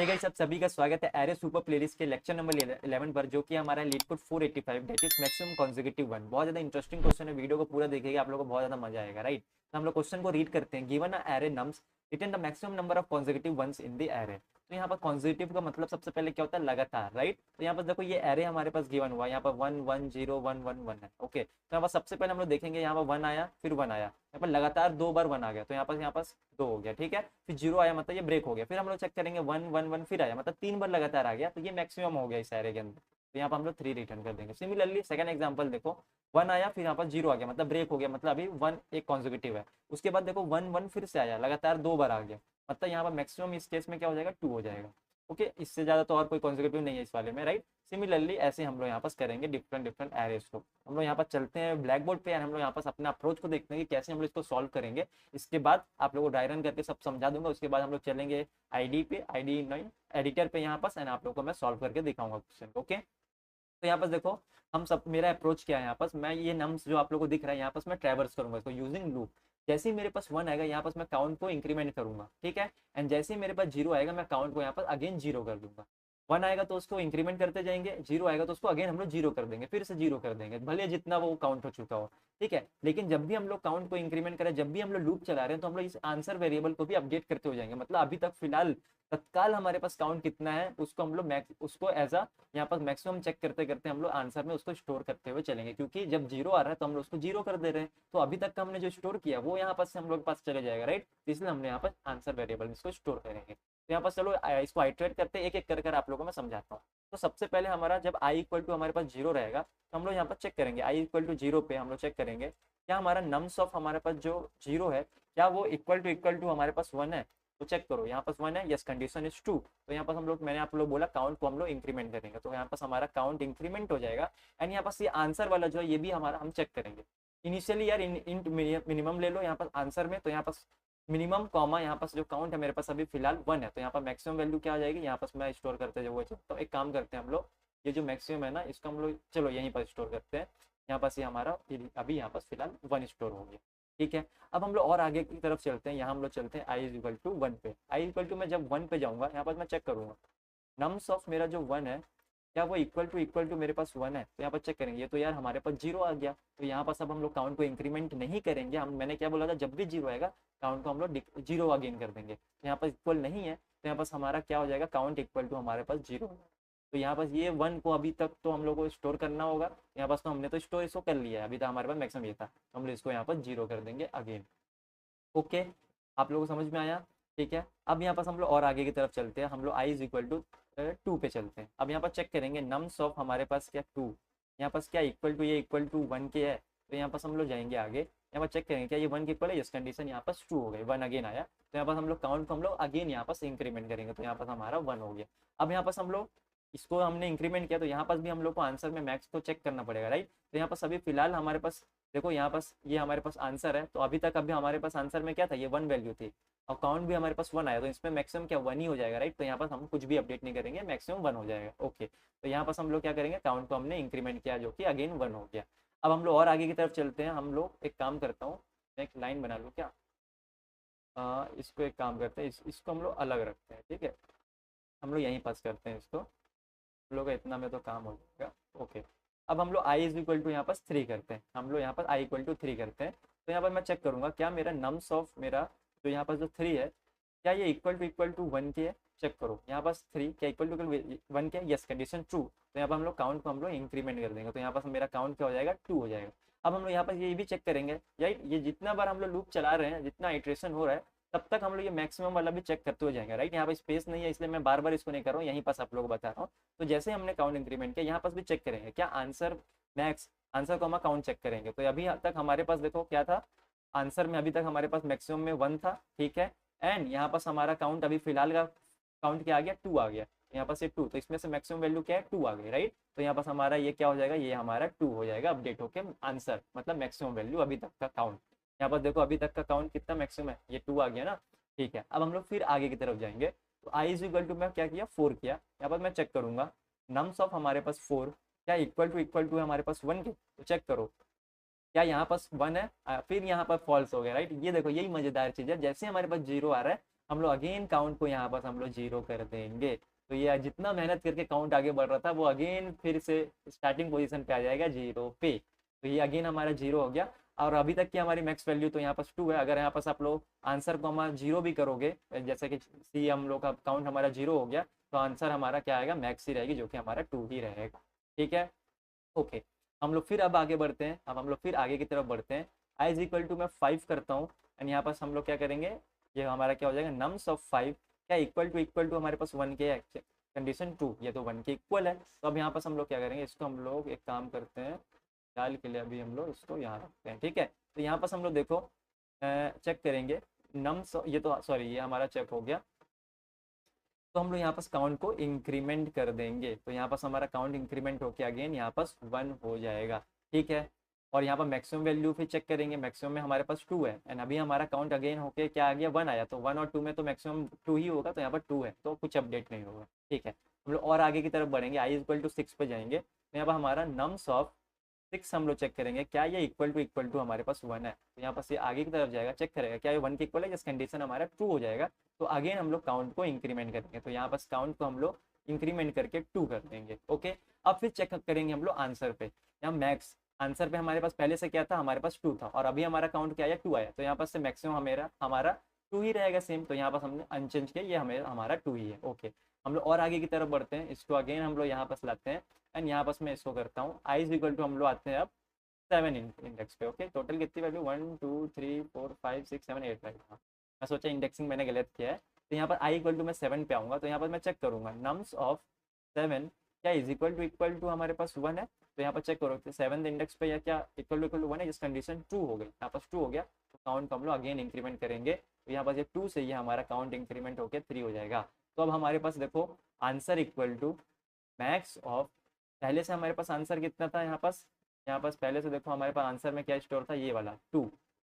ठीक है, सब सभी का स्वागत है एरे सुपर प्लेलिस्ट के लेक्चर नंबर 11 पर, जो कि हमारा leet code 485 that is maximum consecutive one. बहुत ज्यादा इंटरेस्टिंग क्वेश्चन है, वीडियो को पूरा देखिएगा, आप लोगों को बहुत ज्यादा मजा आएगा। राइट, तो हम लोग क्वेश्चन को रीड करते हैं। Given a array nums return the maximum number of consecutive ones in the array. तो यहाँ पर कॉन्सेक्यूटिव का मतलब सबसे पहले क्या होता है, लगातार। राइट, तो यहाँ पर देखो ये एरे हमारे पास गिवन हुआ, यहाँ पर 1 1 0 1 1 1 है। ओके, तो यहाँ पर सबसे पहले हम लोग देखेंगे, यहाँ पर 1 आया, फिर 1 आया, यहाँ पर लगातार 2 बार 1 आ गया, तो यहाँ पास 2 हो गया। ठीक है, फिर 0 आया, मतलब ये ब्रेक हो गया। फिर हम लोग चेक करेंगे 1 1 1 फिर आया, मतलब 3 बार लगातार आ गया, तो ये मैक्सिमम हो गया इस एरे के अंदर। तो यहाँ पर हम लोग 3 रिटर्न कर देंगे। सिमिलरली सेकंड एग्जांपल देखो, 1 आया, फिर यहाँ पर 0 आ गया, मतलब ब्रेक हो गया, मतलब अभी 1 एक कॉन्सेक्यूटिव है। उसके बाद देखो 1 1 फिर से आया, लगातार 2 बार आ गया, मतलब यहाँ पर मैक्सिमम इस केस में क्या हो जाएगा, 2 हो जाएगा। ओके, इससे ज्यादा तो और कोई कॉन्सेक्यूटिव नहीं है इस वाले में। राइट, सिमिलरली ऐसे हम लोग यहाँ पास करेंगे डिफरेंट डिफरेंट एरेस को। हम लोग यहाँ पर चलते हैं ब्लैक बोर्ड पे, हम लोग यहाँ पास अपने अप्रोच को देखते हैं कि कैसे हम लोग इसको सॉल्व करेंगे। इसके बाद आप लोगों को ड्राई रन करके सब समझा दूंगा। उसके बाद हम लोग चलेंगे आईडी पे, आईडी नहीं एडिटर पे यहाँ पास, एंड आप लोगों को मैं सॉल्व करके दिखाऊंगा क्वेश्चन। ओके, तो यहाँ पास देखो, हम सब मेरा अप्रोच क्या है, यहाँ पास मैं ये नम्स जो आप लोगों को दिख रहा है, यहाँ पास मैं ट्रैवर्स करूंगा इसको यूजिंग लूप। जैसे ही मेरे पास 1 आएगा, यहाँ पास मैं काउंट को इंक्रीमेंट करूंगा। ठीक है, एंड जैसे ही मेरे पास 0 आएगा, मैं काउंट को यहाँ पास अगेन 0 कर दूंगा। 1 आएगा तो उसको इंक्रीमेंट करते जाएंगे, 0 आएगा तो उसको अगेन हम लोग 0 कर देंगे, फिर से 0 कर देंगे, भले जितना वो काउंट हो चुका हो। ठीक है, लेकिन जब भी हम लोग काउंट को इंक्रीमेंट करें, जब भी हम लोग लूप चला रहे हैं, तो हम लोग इस आंसर वेरिएबल को भी अपडेट करते हो जाएंगे। मतलब अभी तक फिलहाल तत्काल हमारे पास काउंट कितना है, उसको हम लोग उसको एज अ यहाँ पर मैक्सिमम चेक करते करते हम लोग आंसर में उसको स्टोर करते हुए चलेंगे, क्योंकि जब 0 आ रहा है तो हम लोग उसको 0 कर दे रहे हैं, तो अभी तक का हमने जो स्टोर किया वो यहाँ पर से हम लोग के पास चले जाएगा। राइट, इसलिए हमने यहाँ पर आंसर वेरिएबल इसको स्टोर करेंगे। तो यहाँ पर चलो इसको आइटरेट करते एक एक कर आप लोगों को मैं समझाता हूँ। तो सबसे पहले हमारा जब आई इक्वल टू हमारे पास 0 रहेगा, तो हम लोग यहाँ पर चेक करेंगे आई इक्वल टू 0 पे हम लोग चेक करेंगे क्या हमारा नम्स ऑफ हमारे पास जो 0 है, क्या वो इक्वल टू हमारे पास 1 है। तो चेक करो, यहाँ पास 1 है, यस कंडीशन इज ट्रू। तो यहाँ पास हम लोग, मैंने आप लोग बोला काउंट को हम लोग इंक्रीमेंट करेंगे, तो यहाँ पास हमारा काउंट इंक्रीमेंट हो जाएगा। एंड यहाँ पास ये आंसर वाला जो है, ये भी हमारा हम चेक करेंगे। इनिशियली यार इन मिनिमम ले लो यहाँ पास आंसर में, तो यहाँ पास मिनिमम कॉमा यहाँ पास जो काउंट है मेरे पास अभी फिलहाल 1 है, तो यहाँ पर मैक्सिमम वैल्यू क्या आ जाएगी, यहाँ पास मैं स्टोर करते हुए। तो एक काम करते हैं हम लोग, ये जो मैक्सिमम है ना, इसको हम लोग चलो यहीं पर स्टोर करते हैं। यहाँ पास ये हमारा अभी यहाँ पास फिलहाल 1 स्टोर हो गया। ठीक है, अब हम लोग और आगे की तरफ चलते हैं। यहाँ हम लोग चलते हैं आई इज इक्वल टू 1 पे। आई इक्वल टू मैं जब 1 पे जाऊंगा, यहाँ पर मैं चेक करूंगा नम्स ऑफ मेरा जो 1 है, क्या वो इक्वल टू मेरे पास 1 है। तो यहाँ पर चेक करेंगे, ये तो यार हमारे पास 0 आ गया, तो यहाँ पास अब हम लोग काउंट को इंक्रीमेंट नहीं करेंगे। हम मैंने क्या बोला था, जब भी 0 आएगा काउंट को हम लोग 0 अगेन कर देंगे। तो यहाँ पर इक्वल नहीं है, तो यहाँ पास हमारा क्या हो जाएगा, काउंट इक्वल टू हमारे पास 0। तो यहाँ पास ये 1 को अभी तक तो हम लोग को स्टोर करना होगा। यहाँ पास तो हमने तो स्टोर इसको कर लिया है, अभी तो हमारे पास मैक्सिमम ये था, तो हम लोग इसको यहाँ पर 0 कर देंगे अगेन। ओके, आप लोगों को समझ में आया। ठीक है, अब यहाँ पास हम लोग और आगे की तरफ चलते हैं। हम लोग आई इज इक्वल टू 2 पे चलते हैं। अब यहाँ पर चेक करेंगे नम्स ऑफ हमारे पास क्या 2, यहाँ पास क्या इक्वल टू, ये इक्वल टू 1 के है, तो यहाँ पास हम लोग जाएंगे आगे। यहाँ पर चेक करेंगे क्या ये 1 के इक्वल है, यस कंडीशन यहाँ पास 2 हो गई, 1 अगेन आया, तो यहाँ पास हम लोग काउंट को हम लोग अगेन यहाँ पास इंक्रीमेंट करेंगे, तो यहाँ पास हमारा 1 हो गया। अब यहाँ पास हम लोग इसको हमने इंक्रीमेंट किया, तो यहाँ पास भी हम लोग को आंसर में मैक्स को चेक करना पड़ेगा। राइट, तो यहाँ पास अभी फिलहाल हमारे पास देखो, यहाँ पास ये हमारे पास आंसर है, तो अभी तक अभी हमारे पास आंसर में क्या था, ये 1 वैल्यू थी, और काउंट भी हमारे पास 1 आया, तो इसमें मैक्सिमम क्या 1 ही हो जाएगा। राइट, तो यहाँ पास हम कुछ भी अपडेट नहीं करेंगे, मैक्सिमम 1 हो जाएगा। ओके, तो यहाँ पास हम लोग क्या करेंगे, काउंट को हमने इंक्रीमेंट किया, जो कि अगेन 1 हो गया। अब हम लोग और आगे की तरफ चलते हैं। हम लोग एक काम करता हूँ, मैं एक लाइन बना लूँ क्या, इसको एक काम करते हैं, इसको हम लोग अलग रखते हैं। ठीक है, हम लोग यहीं पास करते हैं इसको, हम लोग का इतना में तो काम हो जाएगा। ओके, अब हम लोग आई इज इक्वल टू यहाँ पर 3 करते हैं। हम लोग यहाँ पर आई इक्वल टू 3 करते हैं, तो यहाँ पर मैं चेक करूँगा क्या मेरा नम्स ऑफ मेरा जो यहाँ पर जो 3 है, क्या ये इक्वल टू 1 के है। चेक करो, यहाँ पास 3 क्या इक्वल टू 1 के, यस कंडीशन ट्रू। तो यहाँ पर हम लोग काउंट को हम लोग इंक्रीमेंट कर देंगे, तो यहाँ पास मेरा काउंट क्या हो जाएगा, 2 हो जाएगा। अब हम लोग यहाँ पर ये भी चेक करेंगे, ये जितना बार हम लोग लूप चला रहे हैं, जितना आइट्रेशन हो रहा है, तब तक हम लोग ये मैक्सिमम वाला भी चेक करते हो जाएंगे। राइट, यहाँ पर स्पेस नहीं है, इसलिए मैं बार बार इसको नहीं कर रहा हूँ, यहीं पास आप लोग बता रहा हूँ। तो जैसे हमने काउंट इंक्रीमेंट किया, यहाँ पास भी चेक करेंगे क्या आंसर मैक्स, आंसर को हम काउंट चेक करेंगे। तो अभी तक हमारे पास देखो क्या था, आंसर में अभी तक हमारे पास मैक्सिमम में 1 था। ठीक है, एंड यहाँ पास हमारा काउंट अभी फिलहाल का काउंट क्या आ गया, 2 आ गया, यहाँ पास ये 2, तो इसमें से मैक्सिमम वैल्यू क्या है, 2 आ गई। राइट, तो यहाँ पास हमारा ये क्या हो जाएगा, ये हमारा 2 हो जाएगा अपडेट होके आंसर, मतलब मैक्सिमम वैल्यू अभी तक का काउंट। यहाँ पर देखो अभी तक का काउंट कितना मैक्सिमम है, ये 2 आ गया ना। ठीक है, अब हम लोग फिर आगे की तरफ जाएंगे। तो आई इज इक्वल टू मैं क्या किया, 4 किया। यहाँ पर मैं चेक करूंगा नम्स ऑफ हमारे पास 4 क्या इक्वल टू है हमारे पास 1 के। तो चेक करो क्या यहाँ पास 1 है, फिर यहाँ पर फॉल्स हो गया। राइट, ये देखो यही मजेदार चीज है, जैसे हमारे पास 0 आ रहा है हम लोग अगेन काउंट को यहाँ पर हम लोग 0 कर देंगे। तो ये जितना मेहनत करके काउंट आगे बढ़ रहा था वो अगेन फिर से स्टार्टिंग पोजीशन पे आ जाएगा 0 पे। तो ये अगेन हमारा 0 हो गया। और अभी तक की हमारी मैक्स वैल्यू तो यहाँ पर 2 है। अगर यहाँ पर आप लोग आंसर को हमारा 0 भी करोगे, जैसे कि सी हम लोग का काउंट हमारा 0 हो गया, तो आंसर हमारा क्या आएगा, मैक्स ही रहेगी, जो कि हमारा 2 ही रहेगा। ठीक है, ओके। हम लोग फिर अब आगे बढ़ते हैं। अब हम लोग फिर आगे की तरफ बढ़ते हैं। आई इज इक्वल टू मैं 5 करता हूँ, एंड यहाँ पर हम लोग क्या करेंगे, ये हमारा क्या हो जाएगा, नम्स ऑफ 5 क्या इक्वल टू हमारे पास 1 के कंडीशन 2, ये तो 1 के इक्वल है। तो अब यहाँ पर हम लोग क्या करेंगे, इसको हम लोग एक काम करते हैं, फिलहाल के लिए अभी हम लोग इसको यहाँ रखते हैं। ठीक है, तो यहाँ पर हम लोग देखो चेक करेंगे नम्स, ये तो सॉरी ये हमारा चेक हो गया। तो हम लोग यहाँ पर काउंट को इंक्रीमेंट कर देंगे। तो यहाँ पर हमारा काउंट इंक्रीमेंट होकर अगेन यहाँ पर 1 हो जाएगा। ठीक है, और यहाँ पर मैक्सिमम वैल्यू फिर चेक करेंगे। मैक्सिमम में हमारे पास 2 है, एंड अभी हमारा काउंट अगेन होके क्या आ गया, 1 आया। तो 1 और 2 में तो मैक्सिमम 2 ही होगा, तो यहाँ पर 2 है, तो कुछ अपडेट नहीं होगा। ठीक है, हम लोग और आगे की तरफ बढ़ेंगे, आई इक्वल टू 6 पे जाएंगे। तो यहाँ पर हमारा नम्स ऑफ 6 हम लोग चेक करेंगे, क्या ये इक्वल टू हमारे पास 1 है। तो यहाँ पर से आगे की तरफ जाएगा, चेक करेगा क्या ये 1 के इक्वल है, जिस कंडीशन हमारा 2 हो जाएगा। तो अगेन हम लोग काउंट को इंक्रीमेंट करेंगे। तो यहाँ पर काउंट को हम लोग इंक्रीमेंट करके 2 कर देंगे। ओके, अब फिर चेक करेंगे हम लोग आंसर पे। यहाँ मैक्स आंसर पे हमारे पास पहले से क्या था, हमारे पास 2 था, और अभी हमारा काउंट क्या आया, 2 आया। तो यहाँ पर से मैक्सिमम हमारा 2 ही रहेगा सेम। तो यहाँ पर हमने अनचेंज किया, ये हमारा 2 ही है। ओके, हम लोग और आगे की तरफ बढ़ते हैं। इसको अगेन हम लोग यहाँ पर लाते हैं, एंड यहाँ पर मैं इसको करता हूँ आई इज इक्वल टू, हम लोग आते हैं अब 7 इंडेक्स पे। ओके, टोटल कितनी वैल्यू, 1 2 3 4 5 6 7 8 रहेगा। मैं सोचा इंडेक्सिंग मैंने गलत किया है। तो यहाँ पर आई इक्वल टू मैं 7 पे आऊँगा। तो यहाँ पर मैं चेक करूँगा नम्स ऑफ 7 क्या इक्वल टू हमारे पास 1 है। तो यहाँ पर चेक करो 7 इंडेक्स पे या क्या इक्वल टू 1 है, जिस कंडीशन 2 हो गई, यहाँ पर 2 हो गया। तो काउंट हम लोग अगेन इंक्रीमेंट करेंगे। तो यहाँ पर ये 2 से ये हमारा काउंट इंक्रीमेंट होकर 3 हो जाएगा। तो अब हमारे पास देखो answer equal to max of, पहले से हमारे पास आंसर कितना था, यहाँ पास पहले से देखो हमारे पास आंसर में क्या स्टोर था, ये वाला 2।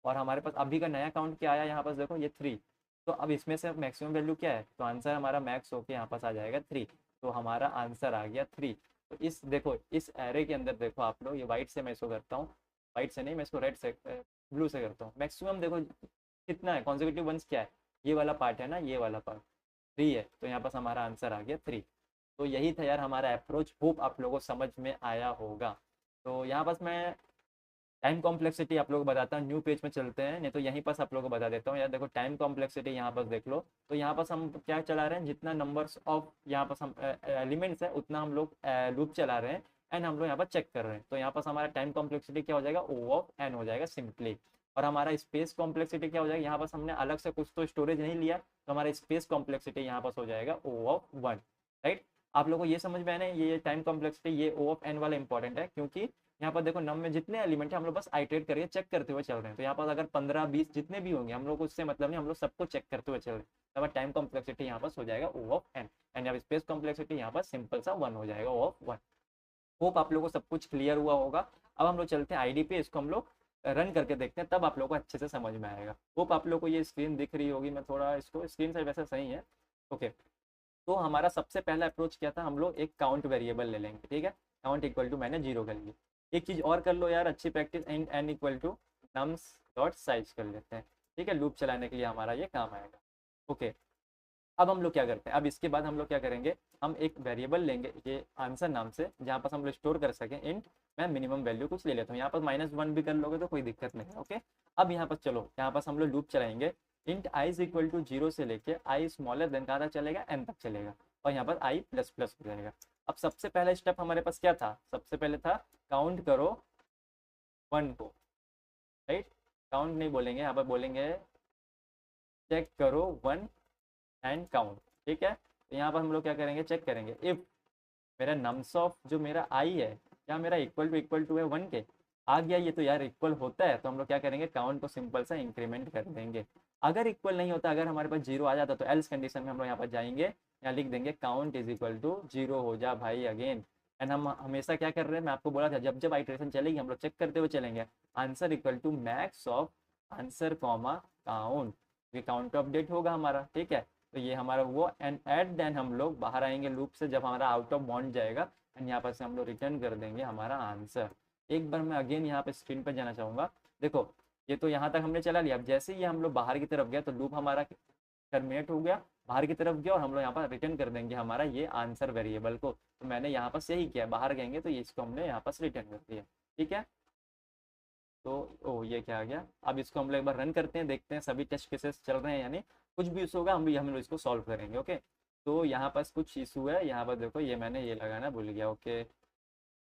और हमारे पास अभी का नया काउंट क्या आया, यहाँ पास देखो ये 3। तो अब इसमें से मैक्सिमम वैल्यू क्या है, तो आंसर हमारा मैक्स होके यहाँ पास आ जाएगा 3। तो हमारा आंसर आ गया 3। तो इस देखो इस एरे के अंदर देखो आप लोग, ये वाइट से मैं इसको करता हूँ, वाइट से नहीं मैं इसको रेड से ब्लू से करता हूँ। मैक्सिमम देखो कितना है, कॉन्जिक्यूटिव वंस क्या है, ये वाला पार्ट है ना, ये वाला पार्ट 3 है। तो यहाँ पास हमारा आंसर आ गया 3। तो यही था यार हमारा अप्रोच, होप आप लोगों को समझ में आया होगा। तो यहाँ पास मैं टाइम कॉम्प्लेक्सिटी आप लोगों को बताता हूँ, न्यू पेज में चलते हैं, नहीं तो यहीं पास आप लोगों को बता देता हूँ। यार देखो टाइम कॉम्प्लेक्सिटी यहाँ पास देख लो। तो यहाँ पास हम क्या चला रहे हैं, जितना नंबर्स ऑफ यहाँ पास हम एलिमेंट्स है उतना हम लोग लूप चला रहे हैं, एंड हम लोग यहाँ पर चेक कर रहे हैं। तो यहाँ पास हमारा टाइम कॉम्प्लेक्सिटी क्या हो जाएगा, ओ ऑफ एन हो जाएगा सिंपली। और हमारा स्पेस कॉम्प्लेक्सिटी क्या हो जाएगा, यहाँ पास हमने अलग से कुछ तो स्टोरेज नहीं लिया, तो हमारा स्पेस कॉम्प्लेक्सिटी यहाँ पास हो जाएगा ओ ऑफ 1। राइट, आप लोगों को ये समझ में आया ना, ये टाइम कॉम्प्लेक्सिटी ये ओ ऑफ एन वाला इंपॉर्टेंट है, क्योंकि यहाँ पर देखो नम में जितने एलिमेंट है हम लोग बस आइटरेट करके चेक करते हुए चल रहे हैं। तो यहाँ पर अगर 15 20 जितने भी होंगे हम लोग को उससे मतलब नहीं, हम लोग सबको चेक करते हुए चल रहे हैं। तो टाइम कॉम्प्लेक्सिटी यहाँ पर हो जाएगा ओ ऑफ एन, एंड यहाँ स्पेस कॉम्प्लेक्सिटी यहाँ पर सिंपल सा 1 हो जाएगा, ओ ऑफ 1। होप आप लोगों को सब कुछ क्लियर हुआ होगा। अब हम लोग चलते हैं आईडी पे, इसको हम लोग रन करके देखते हैं, तब आप लोगों को अच्छे से समझ में आएगा। होप आप लोगों को ये स्क्रीन दिख रही होगी, मैं थोड़ा इसको स्क्रीन से वैसे सही है। ओके, तो हमारा सबसे पहला अप्रोच क्या था, हम लोग एक काउंट वेरिएबल ले लेंगे। ठीक है, काउंट इक्वल टू मैंने 0 कर लिया। एक चीज़ और कर लो यार, अच्छी practice, n equal to nums dot size कर लेते हैं। ठीक है, लूप चलाने के लिए हमारा ये काम आएगा। ओके, अब हम लोग क्या करते हैं, अब इसके बाद हम लोग क्या करेंगे, हम एक वेरिएबल लेंगे ये आंसर नाम से, जहाँ पर हम लोग स्टोर कर सकें इंट। मैं मिनिमम वैल्यू कुछ ले लेता हूँ, यहाँ पर -1 भी कर लोगे तो कोई दिक्कत नहीं है। ओके, अब यहाँ पर चलो, यहाँ पर हम लोग लूप चलाएंगे। Int i is equal to 0 से लेके आई स्मॉलर देन कहाँ तक चलेगा, एन तक चलेगा, और यहाँ पर आई प्लस प्लस हो जाएगा। अब सबसे पहला स्टेप हमारे पास क्या था, सबसे पहले था काउंट करो 1 को। राइट, काउंट नहीं बोलेंगे, यहाँ पर बोलेंगे चेक करो 1 एंड काउंट। ठीक है, तो यहाँ पर हम लोग क्या करेंगे, चेक करेंगे इफ मेरा नम्स ऑफ जो मेरा आई है या मेरा इक्वल टू है 1 के, आ गया ये तो यार इक्वल होता है, तो हम लोग क्या करेंगे, काउंट को सिंपल सा इंक्रीमेंट कर देंगे। अगर इक्वल नहीं होता, अगर हमारे पास 0 आ जाता, तो एल्स कंडीशन में हम लोग यहाँ पर जाएंगे, यहाँ लिख देंगे काउंट इज इक्वल टू 0 हो जा भाई अगेन। एंड हम हमेशा क्या कर रहे हैं, मैं आपको बोला था जब जब आइटरेशन चलेगी हम लोग चेक करते हुए चलेंगे। Answer equal to max of answer comma count, ये काउंट अपडेट होगा हमारा। ठीक है, तो ये हमारा वो, एंड एट देन हम लोग बाहर आएंगे लूप से जब हमारा आउट ऑफ बाउंड जाएगा, एंड यहाँ पर से हम लोग रिटर्न कर देंगे हमारा आंसर। एक बार मैं अगेन यहाँ पे स्क्रीन पर जाना चाहूँगा। देखो ये तो यहाँ तक हमने चला लिया, अब जैसे ही हम लोग बाहर की तरफ गए तो लूप हमारा टर्मिनेट हो गया, बाहर की तरफ गया और हम लोग यहाँ पर रिटर्न कर देंगे हमारा ये आंसर वेरिएबल को। तो मैंने यहाँ पर यही किया, बाहर गएंगे तो ये इसको हमने यहाँ पर रिटर्न कर दिया। ठीक है, तो ओ ये क्या आ गया। अब इसको हम लोग एक बार रन करते हैं, देखते हैं सभी टेस्ट केसेस चल रहे हैं, यानी कुछ भी इशू होगा हम लोग इसको सॉल्व करेंगे। ओके, तो यहाँ पर कुछ इशू है, यहाँ पर देखो ये मैंने ये लगाना भूल गया। ओके,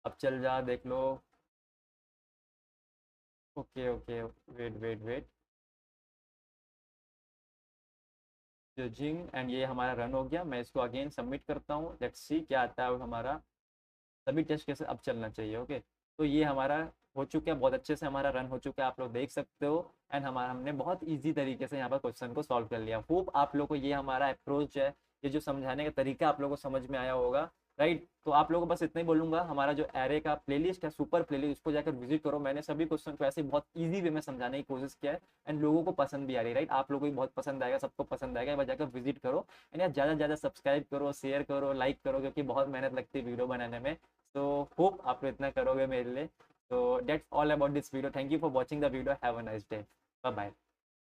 अब चल जा देख लो। Okay okay, wait wait wait, judging and ये हमारा रन हो गया। मैं इसको अगेन सबमिट करता हूँ, लेट्स सी क्या आता है हमारा। सभी टेस्ट केसेस अब चलना चाहिए। ओके, तो ये हमारा हो चुका है, बहुत अच्छे से हमारा रन हो चुका है, आप लोग देख सकते हो। एंड हमारा हमने बहुत इजी तरीके से यहाँ पर क्वेश्चन को सॉल्व कर लिया। होप आप लोग को ये हमारा अप्रोच है, ये जो समझाने का तरीका आप लोगों को समझ में आया होगा, राइट। तो आप लोगों को बस इतना ही बोलूंगा, हमारा जो एरे का प्लेलिस्ट है, सुपर प्लेलिस्ट, उसको जाकर विजिट करो। मैंने सभी क्वेश्चन को ऐसे बहुत इजी वे में समझाने की कोशिश किया है एंड लोगों को पसंद भी आ रही है, राइट। आप लोगों को भी बहुत पसंद आएगा, सबको पसंद आएगा, एक बार जाकर विजिट करो। एंड यार ज़्यादा से ज़्यादा सब्सक्राइब करो, शेयर करो, लाइक करो, क्योंकि बहुत मेहनत लगती है वीडियो बनाने में। तो होप आप लोग इतना करोगे मेरे लिए। So that's all about this video. Thank you for watching the video. Have a nice day. Bye bye.